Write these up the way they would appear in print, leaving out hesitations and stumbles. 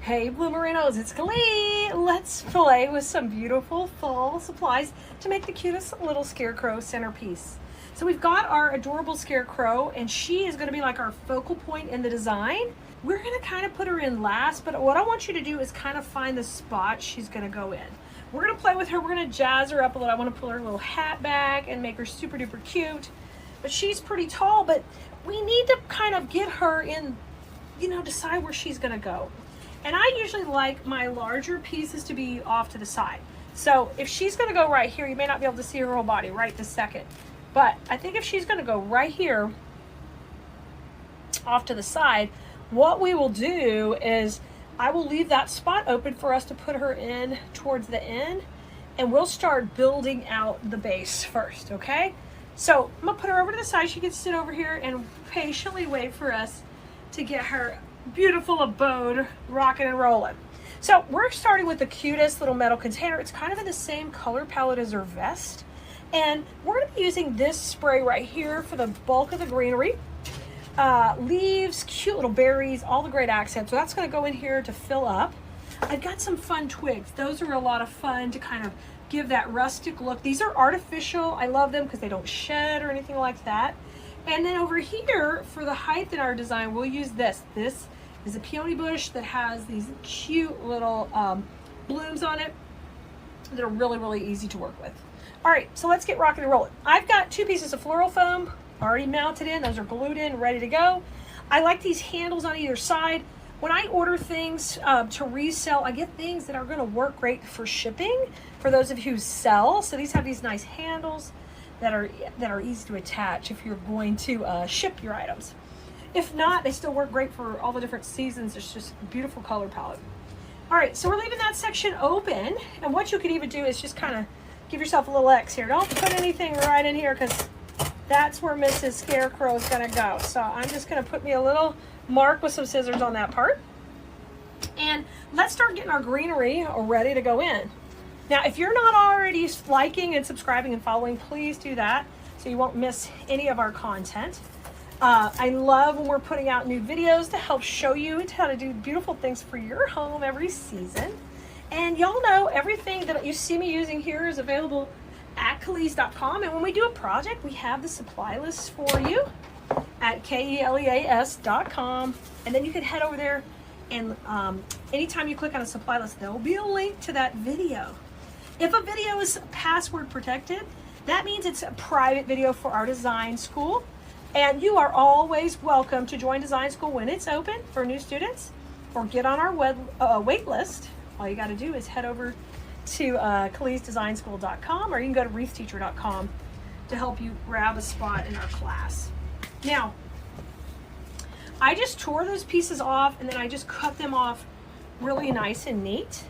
Hey Bloomerinos, it's Keleas. Let's play with some beautiful fall supplies to make the cutest little scarecrow centerpiece. So we've got our adorable scarecrow, and she is going to be like our focal point in the design. We're going to kind of put her in last, but what I want you to do is kind of find the spot she's going to go in. We're going to play with her. We're going to jazz her up a little. I want to pull her little hat back and make her super duper cute. But she's pretty tall, but we need to kind of get her in, decide where she's going to go. And I usually like my larger pieces to be off to the side. So if she's going to go right here, you may not be able to see her whole body right this second. But I think if she's going to go right here, off to the side, what we will do is I will leave that spot open for us to put her in towards the end. And we'll start building out the base first, okay? So I'm going to put her over to the side. She can sit over here and patiently wait for us to get her beautiful abode rocking and rolling. So we're starting with the cutest little metal container. It's kind of in the same color palette as her vest. And we're going to be using this spray right here for the bulk of the greenery. Leaves, cute little berries, all the great accents. So that's going to go in here to fill up. I've got some fun twigs. Those are a lot of fun to kind of give that rustic look. These are artificial. I love them because they don't shed or anything like that. And then over here, for the height in our design, we'll use this. This is a peony bush that has these cute little blooms on it that are really, really easy to work with. All right, so let's get rocking and rolling. I've got 2 pieces of floral foam already mounted in. Those are glued in, ready to go. I like these handles on either side. When I order things to resell, I get things that are gonna work great for shipping, for those of you who sell. So these have these nice handles that are easy to attach if you're going to ship your items. If not, they still work great for all the different seasons. It's just a beautiful color palette. All right, so we're leaving that section open, and what you could even do is just kind of give yourself a little X here. Don't put anything right in here because that's where Mrs. Scarecrow is going to go. So I'm just going to put me a little mark with some scissors on that part. And let's start getting our greenery ready to go in. Now, if you're not already liking and subscribing and following, please do that so you won't miss any of our content. I love when we're putting out new videos to help show you how to do beautiful things for your home every season. And y'all know everything that you see me using here is available at Keleas.com. And when we do a project, we have the supply list for you at Keleas.com. And then you can head over there, and anytime you click on a supply list, there will be a link to that video. If a video is password protected, that means it's a private video for our design school. And you are always welcome to join design school when it's open for new students, or get on our wait list. All you got to do is head over to KeleasDesignSchool.com, or you can go to reefteacher.com to help you grab a spot in our class. Now, I just tore those pieces off, and then I just cut them off really nice and neat.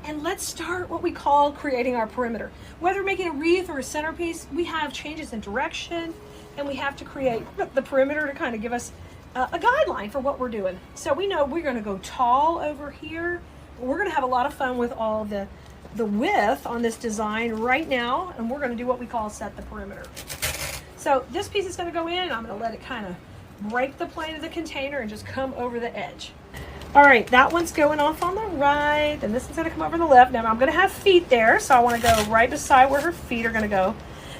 And let's start what we call creating our perimeter. Whether making a wreath or a centerpiece, we have changes in direction, and we have to create the perimeter to kind of give us a guideline for what we're doing. So we know we're going to go tall over here. We're going to have a lot of fun with all the width on this design right now, and we're going to do what we call set the perimeter. So this piece is going to go in, and I'm going to let it kind of break the plane of the container and just come over the edge. All right, that one's going off on the right, and this one's going to come over the left. Now I'm going to have feet there, so I want to go right beside where her feet are going to go.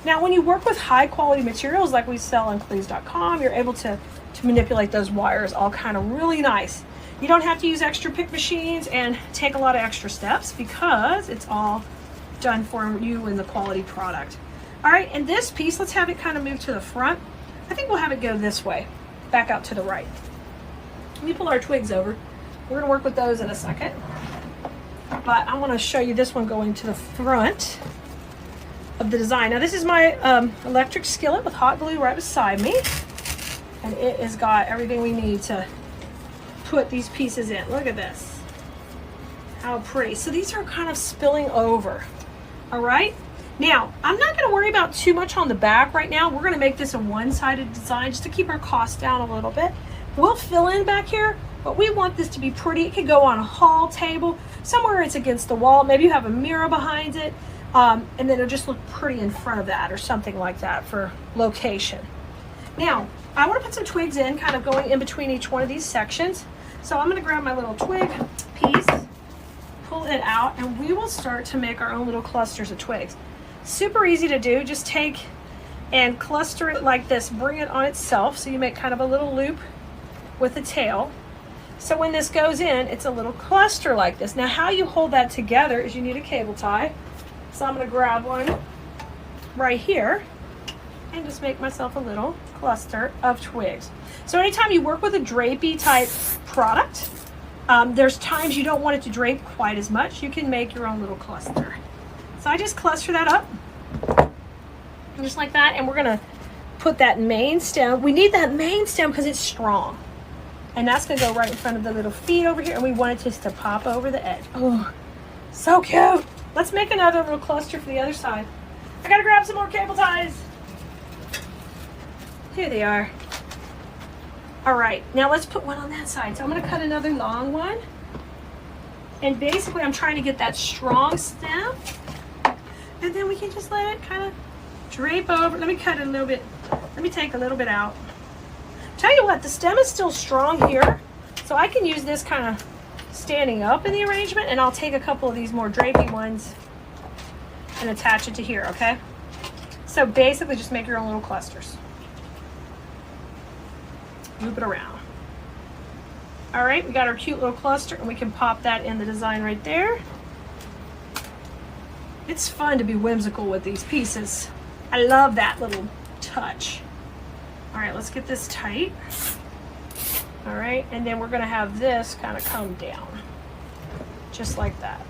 Now, when you work with high quality materials like we sell on Keleas.com, you're able to manipulate those wires all kind of really nice. You don't have to use extra pick machines and take a lot of extra steps because it's all done for you in the quality product. All right, and this piece, let's have it kind of move to the front. I think we'll have it go this way, back out to the right. Let me pull our twigs over. We're gonna work with those in a second. But I wanna show you this one going to the front of the design. Now this is my electric skillet with hot glue right beside me. And it has got everything we need to put these pieces in. Look at this. How pretty. So these are kind of spilling over. All right. Now, I'm not going to worry about too much on the back right now. We're going to make this a one-sided design just to keep our costs down a little bit. We'll fill in back here, but we want this to be pretty. It could go on a hall table, somewhere it's against the wall. Maybe you have a mirror behind it, and then it'll just look pretty in front of that or something like that for location. Now, I want to put some twigs in, kind of going in between each one of these sections. So I'm going to grab my little twig it out and we will start to make our own little clusters of twigs. Super easy to do. Just take and cluster it like this. Bring it on itself so you make kind of a little loop with the tail. So when this goes in, it's a little cluster like this. Now how you hold that together is you need a cable tie. So I'm going to grab one right here and just make myself a little cluster of twigs. So anytime you work with a drapey type product, there's times you don't want it to drape quite as much. You can make your own little cluster. So I just cluster that up just like that, and we're gonna put that main stem. We need that main stem because it's strong, and that's gonna go right in front of the little feet over here, and we want it just to pop over the edge. Oh, so cute. Let's make another little cluster for the other side. I gotta grab some more cable ties. Here they are. All right, now let's put one on that side. So I'm gonna cut another long one. And basically I'm trying to get that strong stem. And then we can just let it kind of drape over. Let me cut it a little bit. Let me take a little bit out. Tell you what, the stem is still strong here. So I can use this kind of standing up in the arrangement, and I'll take a couple of these more drapey ones and attach it to here, okay? So basically just make your own little clusters. Loop it around. All right, we got our cute little cluster, and we can pop that in the design right there. It's fun to be whimsical with these pieces. I love that little touch. All right, let's get this tight. All right, and then we're gonna have this kind of come down, just like that.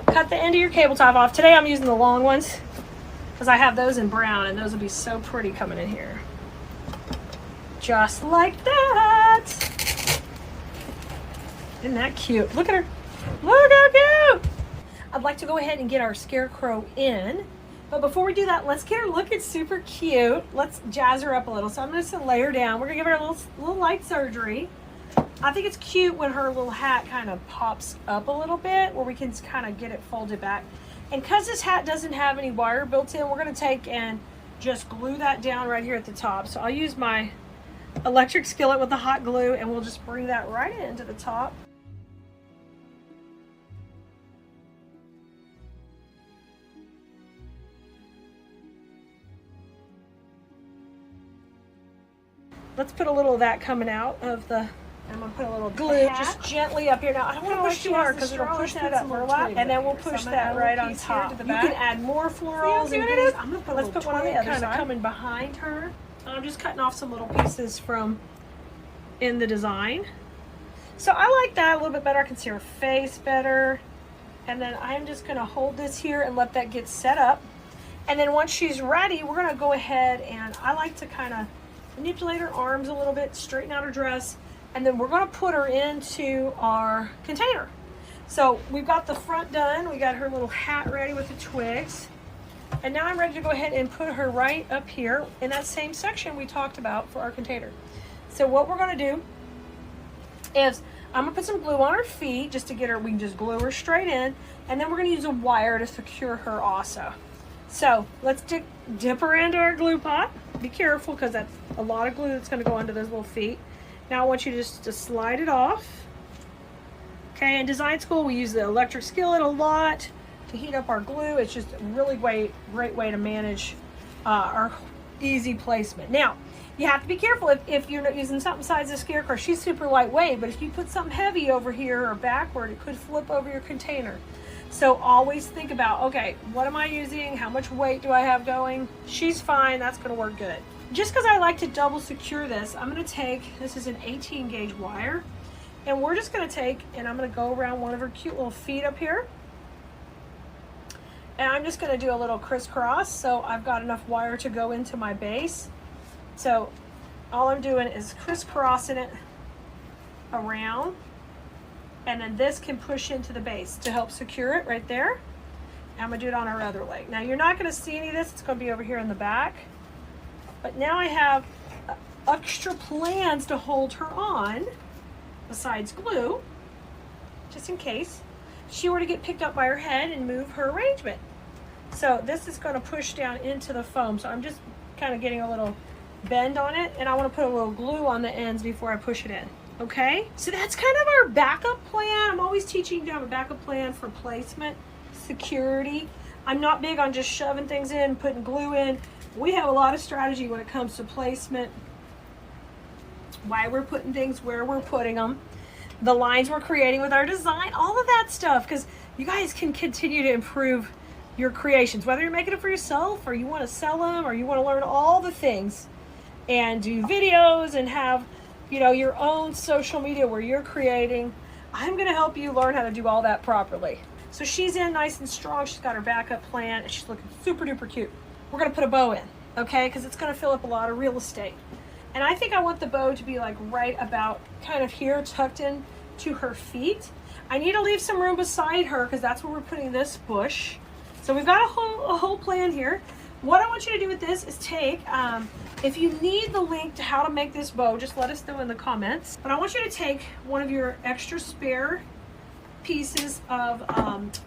Cut the end of your cable top off. Today I'm using the long ones because I have those in brown, and those will be so pretty coming in here. Just like that. Isn't that cute? Look at her. Look how cute. I'd like to go ahead and get our Scarecrow in. But before we do that, let's get her looking super cute. Let's jazz her up a little. So I'm just gonna lay her down. We're gonna give her a little light surgery. I think it's cute when her little hat kind of pops up a little bit, where we can kind of get it folded back. And because this hat doesn't have any wire built in, we're gonna take and just glue that down right here at the top. So I'll use my electric skillet with the hot glue, and we'll just bring that right into the top. Let's put a little of that coming out of the, I'm gonna put a little glue just gently up here. Now I don't want to push too hard because it'll push that up burlap, and then we'll push that right on top. You can add more florals and things. I'm gonna put let's put one on the other side, coming behind her. I'm just cutting off some little pieces from in the design. So I like that a little bit better. I can see her face better. And then I'm just gonna hold this here and let that get set up. And then once she's ready, we're gonna go ahead, and I like to kind of manipulate her arms a little bit, straighten out her dress, and then we're gonna put her into our container. So we've got the front done. We got her little hat ready with the twigs. And now I'm ready to go ahead and put her right up here in that same section we talked about for our container. So what we're gonna do is I'm gonna put some glue on her feet just to get her, we can just glue her straight in, and then we're gonna use a wire to secure her also. So let's dip her into our glue pot. Be careful because that's a lot of glue that's gonna go under those little feet. Now I want you just to slide it off. Okay, in design school we use the electric skillet a lot to heat up our glue. It's just a really great way to manage our easy placement. Now, you have to be careful if you're not using something besides the Scarecrow. She's super lightweight, but if you put something heavy over here or backward, it could flip over your container. So always think about, okay, what am I using? How much weight do I have going? She's fine, that's gonna work good. Just because I like to double secure this, I'm gonna take, this is an 18 gauge wire, and we're just gonna take, and I'm gonna go around one of her cute little feet up here. And I'm just gonna do a little crisscross, so I've got enough wire to go into my base. So all I'm doing is crisscrossing it around, and then this can push into the base to help secure it right there. And I'm gonna do it on our other leg. Now you're not gonna see any of this, it's gonna be over here in the back. But now I have extra plans to hold her on, besides glue, just in case she were to get picked up by her head and move her arrangement. So this is gonna push down into the foam. So I'm just kind of getting a little bend on it, and I wanna put a little glue on the ends before I push it in. Okay, so that's kind of our backup plan. I'm always teaching you to have a backup plan for placement, security. I'm not big on just shoving things in, putting glue in. We have a lot of strategy when it comes to placement, why we're putting things where we're putting them, the lines we're creating with our design, all of that stuff, because you guys can continue to improve your creations, whether you're making it for yourself or you want to sell them or you want to learn all the things and do videos and have, you know, your own social media where you're creating. I'm going to help you learn how to do all that properly. So she's in nice and strong. She's got her backup plan and she's looking super duper cute. We're going to put a bow in, okay? Because it's going to fill up a lot of real estate. And I think I want the bow to be like right about kind of here, tucked in to her feet. I need to leave some room beside her because that's where we're putting this bush. So we've got a whole plan here. What I want you to do with this is take, if you need the link to how to make this bow, just let us know in the comments. But I want you to take one of your extra spare pieces of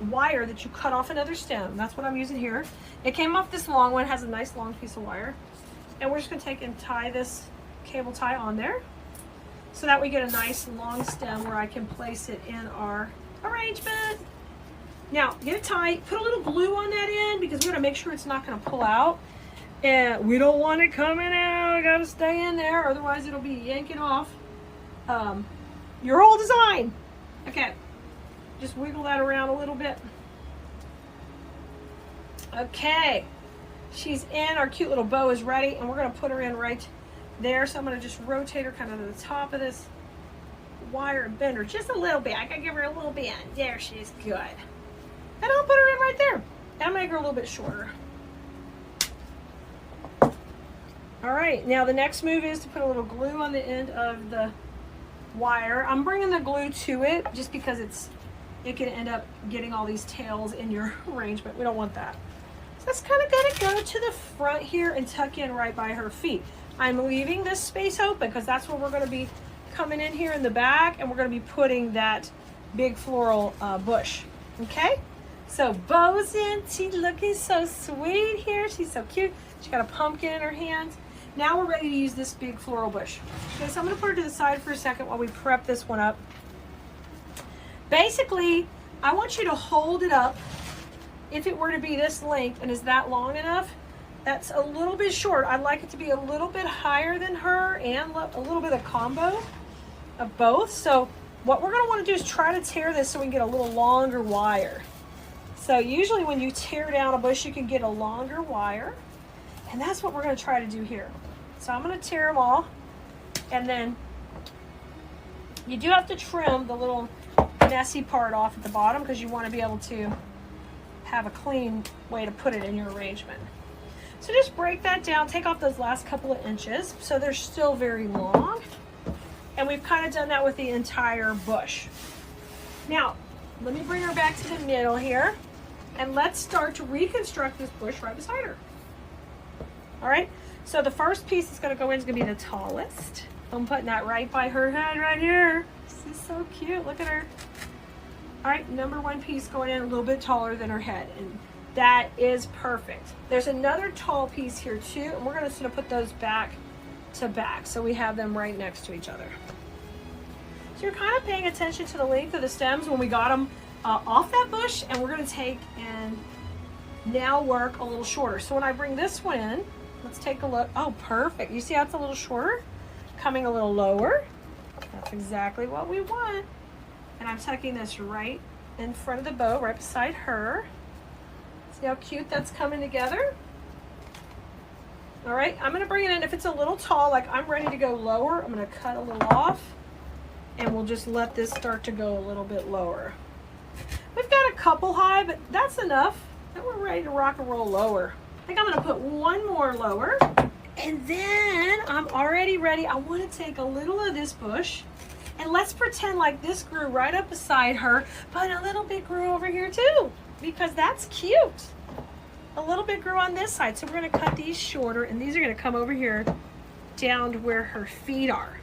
wire that you cut off another stem. That's what I'm using here. It came off this long one, has a nice long piece of wire. And we're just gonna take and tie this cable tie on there so that we get a nice long stem where I can place it in our arrangement. Now, get it tight, put a little glue on that end because we're gonna make sure it's not gonna pull out. And we don't want it coming out, it gotta stay in there, otherwise it'll be yanking off your whole design. Okay, just wiggle that around a little bit. Okay, she's in, our cute little bow is ready, and we're gonna put her in right there. So I'm gonna just rotate her kind of to the top of this wire and bend her just a little bit. I gotta give her a little bend. There she is, good. And I'll put her in right there. And I'll make her a little bit shorter. All right, now the next move is to put a little glue on the end of the wire. I'm bringing the glue to it just because it can end up getting all these tails in your arrangement. We don't want that. So that's kind of gonna go to the front here and tuck in right by her feet. I'm leaving this space open because that's where we're gonna be coming in here in the back, and we're gonna be putting that big floral bush, okay? So Bo's in, she's looking so sweet here. She's so cute. She's got a pumpkin in her hands. Now we're ready to use this big floral bush. Okay, so I'm gonna put her to the side for a second while we prep this one up. Basically, I want you to hold it up. If it were to be this length and is that long enough, that's a little bit short. I'd like it to be a little bit higher than her and a little bit of combo of both. So what we're gonna wanna do is try to tear this so we can get a little longer wire. So usually when you tear down a bush, you can get a longer wire, and that's what we're gonna try to do here. So I'm gonna tear them all, and then you do have to trim the little messy part off at the bottom because you wanna be able to have a clean way to put it in your arrangement. So just break that down, take off those last couple of inches so they're still very long, and we've kind of done that with the entire bush. Now, let me bring her back to the middle here. And let's start to reconstruct this bush right beside her. All right, so the first piece that's gonna go in is gonna be the tallest. I'm putting that right by her head right here. She's so cute, look at her. All right, number one piece going in a little bit taller than her head, and that is perfect. There's another tall piece here too, and we're gonna sort of put those back to back so we have them right next to each other. So you're kind of paying attention to the length of the stems when we got them off that bush, and we're going to take and now work a little shorter. So when I bring this one in, let's take a look. Oh, perfect. You see how it's a little shorter? Coming a little lower. That's exactly what we want. And I'm tucking this right in front of the bow, right beside her. See how cute that's coming together? All right, I'm going to bring it in. If it's a little tall, like I'm ready to go lower, I'm going to cut a little off, and we'll just let this start to go a little bit lower. We've got a couple high, but that's enough. Then we're ready to rock and roll lower. I think I'm gonna put one more lower, and then I'm already ready. I wanna take a little of this bush, and let's pretend like this grew right up beside her, but a little bit grew over here too, because that's cute. A little bit grew on this side, so we're gonna cut these shorter, and these are gonna come over here down to where her feet are.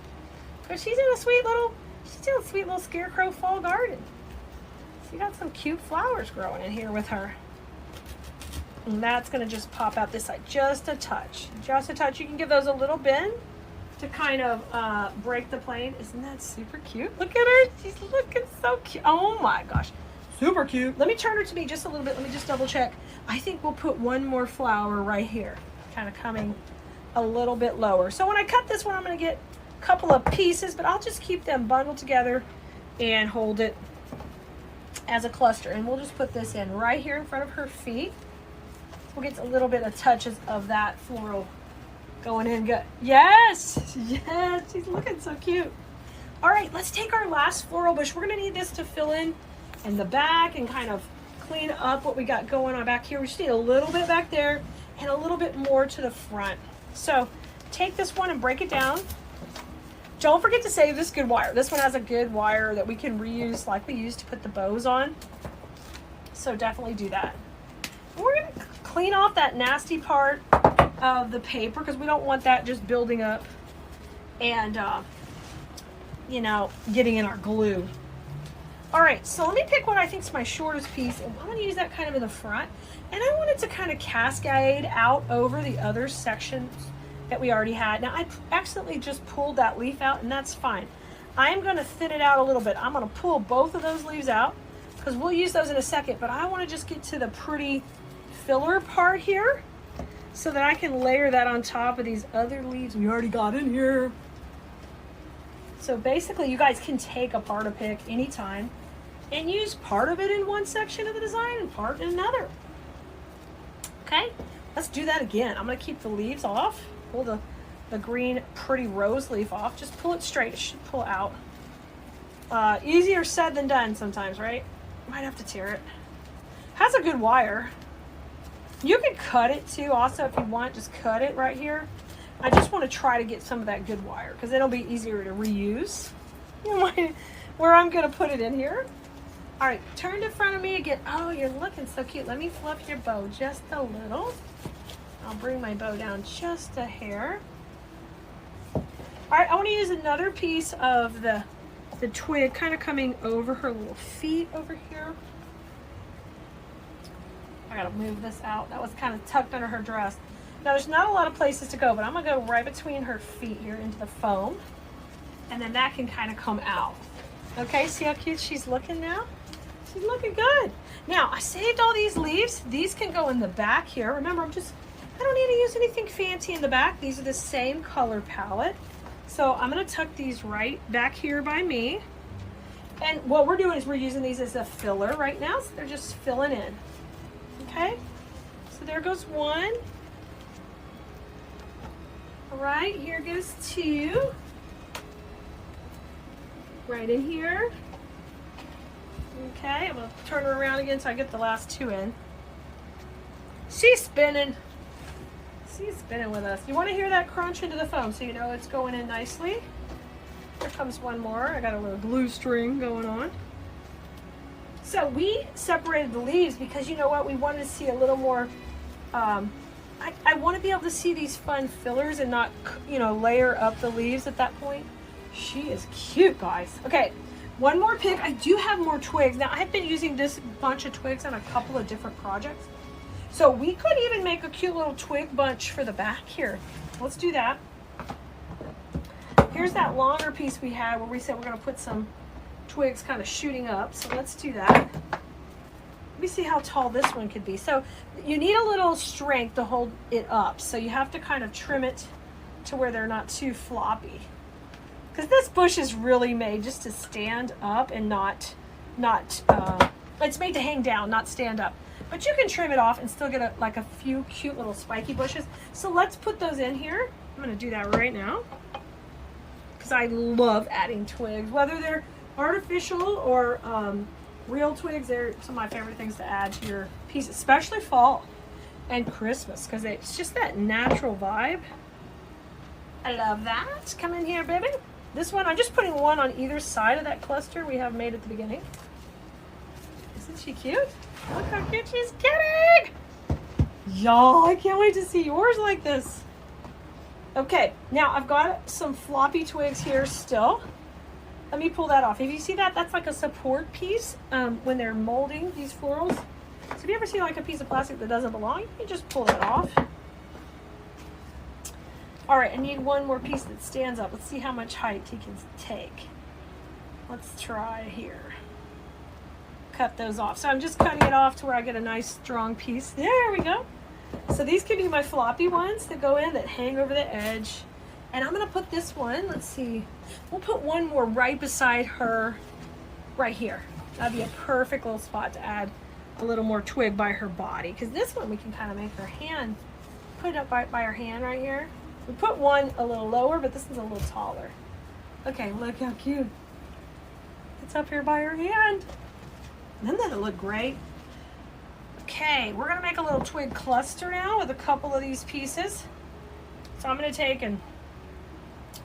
But she's in a sweet little Scarecrow fall garden. So you got some cute flowers growing in here with her. And that's gonna just pop out this side just a touch. Just a touch. You can give those a little bend to kind of break the plane. Isn't that super cute? Look at her. She's looking so cute. Oh my gosh. Super cute. Let me turn her to me just a little bit. Let me just double check. I think we'll put one more flower right here, kind of coming a little bit lower. So when I cut this one, I'm going to get a couple of pieces, but I'll just keep them bundled together and hold it as a cluster. And we'll just put this in right here in front of her feet. We'll get a little bit of touches of that floral going in good. Yes, yes, she's looking so cute. All right, let's take our last floral bush. We're gonna need this to fill in the back and kind of clean up what we got going on back here. We just need a little bit back there and a little bit more to the front. So take this one and break it down. Don't forget to save this good wire. This one has a good wire that we can reuse like we used to put the bows on. So definitely do that. We're gonna clean off that nasty part of the paper because we don't want that just building up and you know, getting in our glue. All right, so let me pick what I think is my shortest piece, and I'm gonna use that kind of in the front, and I want it to kind of cascade out over the other sections that we already had. Now I accidentally just pulled that leaf out, and that's fine. I am gonna thin it out a little bit. I'm gonna pull both of those leaves out because we'll use those in a second, but I want to just get to the pretty filler part here so that I can layer that on top of these other leaves we already got in here. So basically you guys can take a part of pick anytime and use part of it in one section of the design and part in another. Okay, let's do that again. I'm going to keep the leaves off, pull the green pretty rose leaf off, just pull it straight, it should pull out. Easier said than done sometimes, right? Might have to tear it. Has a good wire. You can cut it too also if you want, just cut it right here. I just want to try to get some of that good wire because it'll be easier to reuse. Where I'm going to put it in here. All right, turn in front of me again. Oh, you're looking so cute. Let me fluff your bow just a little. I'll bring my bow down just a hair. All right, I want to use another piece of the twig kind of coming over her little feet over here. I gotta move this out. That was kind of tucked under her dress. Now there's not a lot of places to go, but I'm gonna go right between her feet here into the foam. And then that can kind of come out. Okay, see how cute she's looking now? She's looking good. Now I saved all these leaves. These can go in the back here. Remember, I don't need to use anything fancy in the back. These are the same color palette. So I'm gonna tuck these right back here by me. And what we're doing is we're using these as a filler right now. So they're just filling in. Okay, so there goes one. All right, here goes two. Right in here. Okay, I'm gonna turn her around again so I get the last two in. She's spinning. She's spinning with us. You want to hear that crunch into the foam so you know it's going in nicely. Here comes one more. I got a little glue string going on. So we separated the leaves because you know what? We wanted to see a little more, I want to be able to see these fun fillers and not, you know, layer up the leaves at that point. She is cute, guys. Okay, one more pick. I do have more twigs. Now, I've been using this bunch of twigs on a couple of different projects. So we could even make a cute little twig bunch for the back here. Let's do that. Here's that longer piece we had where we said we're going to put some twigs kind of shooting up. So let's do that. Let me see how tall this one could be. So you need a little strength to hold it up. So you have to kind of trim it to where they're not too floppy. Because this bush is really made just to stand up and not it's made to hang down, not stand up. But you can trim it off and still get like a few cute little spiky bushes. So let's put those in here. I'm going to do that right now. Because I love adding twigs, whether they're artificial or real twigs. They're some of my favorite things to add to your piece, especially fall and Christmas, because it's just that natural vibe. I love that. Come in here, baby. This one, I'm just putting one on either side of that cluster we have made at the beginning. Isn't she cute? Look how cute she's getting. Y'all, I can't wait to see yours like this. Okay, now I've got some floppy twigs here still. Let me pull that off. If you see that, that's like a support piece when they're molding these florals. So if you ever see like a piece of plastic that doesn't belong, you can just pull that off. All right, I need one more piece that stands up. Let's see how much height he can take. Let's try here. Cut those off. So I'm just cutting it off to where I get a nice strong piece. There we go. So these could be my floppy ones that go in that hang over the edge. And I'm gonna put this one, let's see, we'll put one more right beside her, right here. That'd be a perfect little spot to add a little more twig by her body. Because this one we can kind of make her hand, put it up by her hand right here. We put one a little lower, but this one's a little taller. Okay, look how cute. It's up here by her hand. Doesn't that look great? Okay, we're gonna make a little twig cluster now with a couple of these pieces. So I'm gonna take and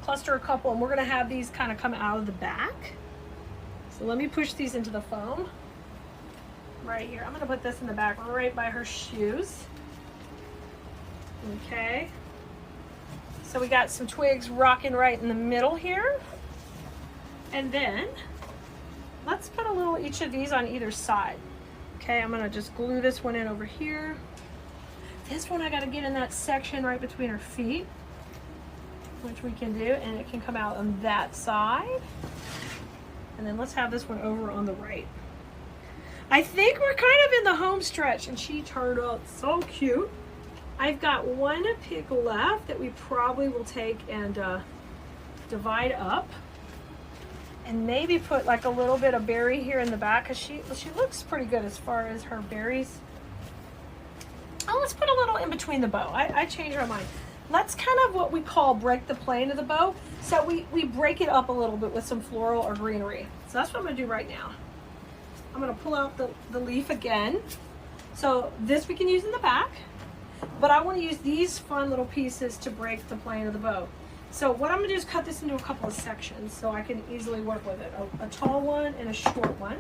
cluster a couple, and we're gonna have these kind of come out of the back. So let me push these into the foam right here. I'm gonna put this in the back right by her shoes. Okay. So we got some twigs rocking right in the middle here. And then let's put a little each of these on either side. Okay, I'm gonna just glue this one in over here. This one I gotta get in that section right between her feet, which we can do, and it can come out on that side. And then let's have this one over on the right. I think we're kind of in the home stretch, and she turned out so cute. I've got one pig left that we probably will take and divide up, and maybe put like a little bit of berry here in the back, because she looks pretty good as far as her berries. Oh, let's put a little in between the bow. I changed my mind. Let's kind of what we call break the plane of the bow. So we break it up a little bit with some floral or greenery. So that's what I'm gonna do right now. I'm gonna pull out the leaf again. So this we can use in the back, but I wanna use these fun little pieces to break the plane of the bow. So what I'm gonna do is cut this into a couple of sections so I can easily work with it. A tall one and a short one.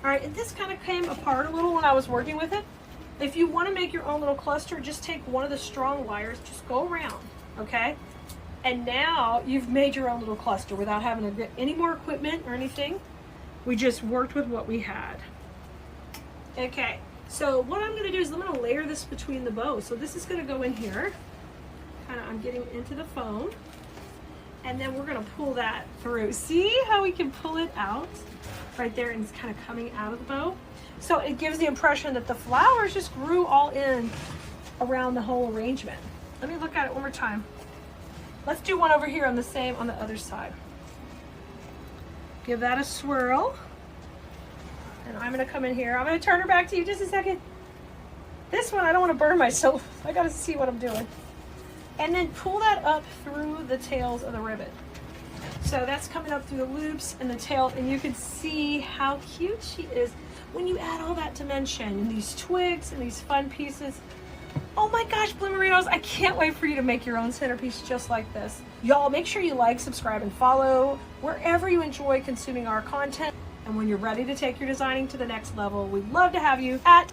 All right, and this kind of came apart a little when I was working with it. If you wanna make your own little cluster, just take one of the strong wires, just go around, okay? And now you've made your own little cluster without having to get any more equipment or anything. We just worked with what we had. Okay, so what I'm gonna do is I'm gonna layer this between the bows. So this is gonna go in here. I'm getting into the foam, and then we're gonna pull that through. See how we can pull it out right there, and it's kind of coming out of the bow. So it gives the impression that the flowers just grew all in around the whole arrangement. Let me look at it one more time. Let's do one over here on the other side. Give that a swirl. And I'm gonna come in here. I'm gonna turn her back to you just a second. This one, I don't wanna burn myself. I gotta see what I'm doing. And then pull that up through the tails of the ribbon. So that's coming up through the loops and the tail, and you can see how cute she is when you add all that dimension and these twigs and these fun pieces. Oh my gosh, Bloomerinos, I can't wait for you to make your own centerpiece just like this. Y'all, make sure you like, subscribe, and follow wherever you enjoy consuming our content. And when you're ready to take your designing to the next level, we'd love to have you at